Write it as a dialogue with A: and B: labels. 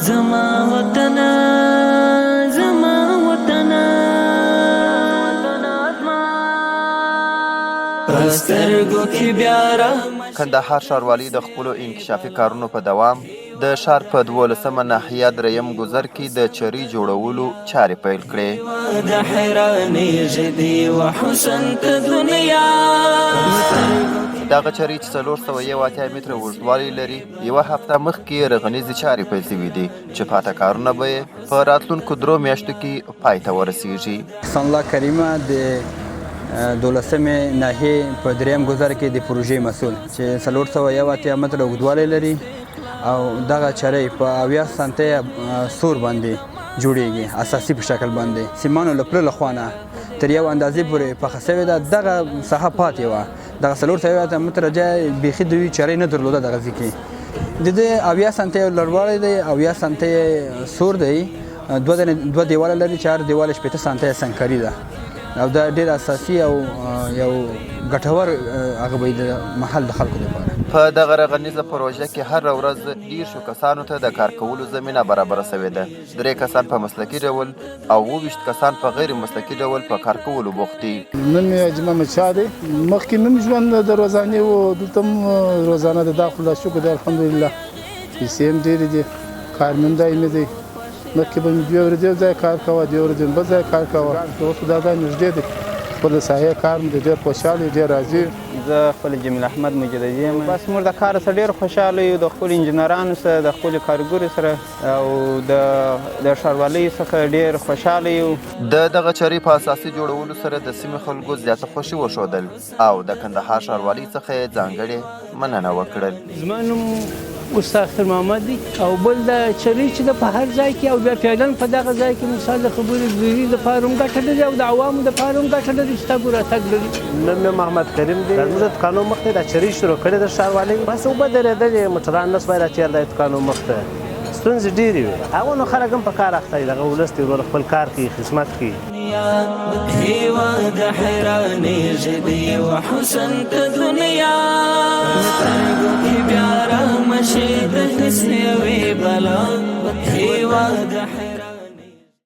A: زما وطن زما وطن پسترګو کې بیا را
B: کندهار ښاروالي د خپلو انکشافي کارونو په دوام د ښار په 12مه ناحیه دریم ګذر کې د چرۍ جوړولو چارې پیل کړې.
A: د حیرانې ژدې و حسن ته دنیا
B: دغه چرۍ چې 481 متره اوږدوالی لري یوه هفته مخکې رغنیزې چارې پیل شوي دي چې پاته کارونه به یې په راتلونکو 3 میاشتو کې پای ته ورسیږي.
C: احسان الله کریمه د 12مې ناحیې په دریم ګذر کې د پروژې مسؤل چې 481 متره اوږدوالی لري او دغه چرۍ په 80 سانتۍ سور باندې جوړیږي، اساسي په شکل باندې سیمانو له پله له خوا نه تر یو اندازې پورې پخه شوې ده. دغه ساحه پاتې وه، دغه 481 متره جای بیخي دوی چرۍ نه درلوده دغه ځای کې. د دې 80 سانتۍ لوړوالی دی، 80 سانتۍ سور دی، دوه دیواله لري چې هر دیوال 80 سانتۍ سنګکاري ده او دا ډېر اساسي او یو ګټور هغه به د محل د خلکو لپاره.
B: په دغه رغنیزه پروژه کې هر ورځ 10 کسانو ته د کار کولو زمینه برابره شوې ده. 3 کسان په مسلکي ډول او 20 کسان په غیر مسلکي ډول په کار کولو بوخت دي.
D: نن مې اجمه محمد شاه دی، مخکې مې ژوند د روزانې و، دلته هم روزانه د داخل شکر دی الحمدلله، پیسې هم ډېرې دي، کار مې هم دایمي دی. مخکې به مې 2 ورځې یو ځای کار کوه، 2 ورځې بل ځای کار کوه، اوس خو دا ځای نږدې دی، خپل د ساحې کار مې ډېر خوشحاله ډېر راضي.
E: زه خپل جمیل احمد مجددي یم. بس موږ د کار سره ډېر خوشحاله یو، د خپلو انجینرانو سره، د خپلو کارګرو سره او د ښاروالۍ څخه ډېر خوشحاله یو.
B: د دغه چرۍ په اساسي جوړولو سره د سیمې خلکو زیاته خوښي وښودل او د کندهار ښاروالۍ څخه یې ځانګړې مننه وکړل.
F: زما نوم استاد خیر محمد دی او بل د چرۍ چې د په هر ځای کې او بیا فعلا په دغه ځای کې مثال د خبرې ګیري دپاره هم ګټه لري او د عوامو دپاره هم ګټه لري چې تګ راتګ لري.
G: نوم مې محمد کریم دی. زموږ د دوکانو مخ ته دا چرۍ شروع کړې د ښاروالۍ، بس اوبه درېدلې، موټران نه سوای راتېر دی دوکانو مخ ته، ستونزې ډېرې وې. هغو نو خلک هم په کار اخته دي، دغه ولس دی ورور خپل کار کوي، خدمت کوي.
A: هیواد حیرانې ژدې و حسن ته دنیا سترګو کې بیا رامشي د حسن یوې بلا هیواد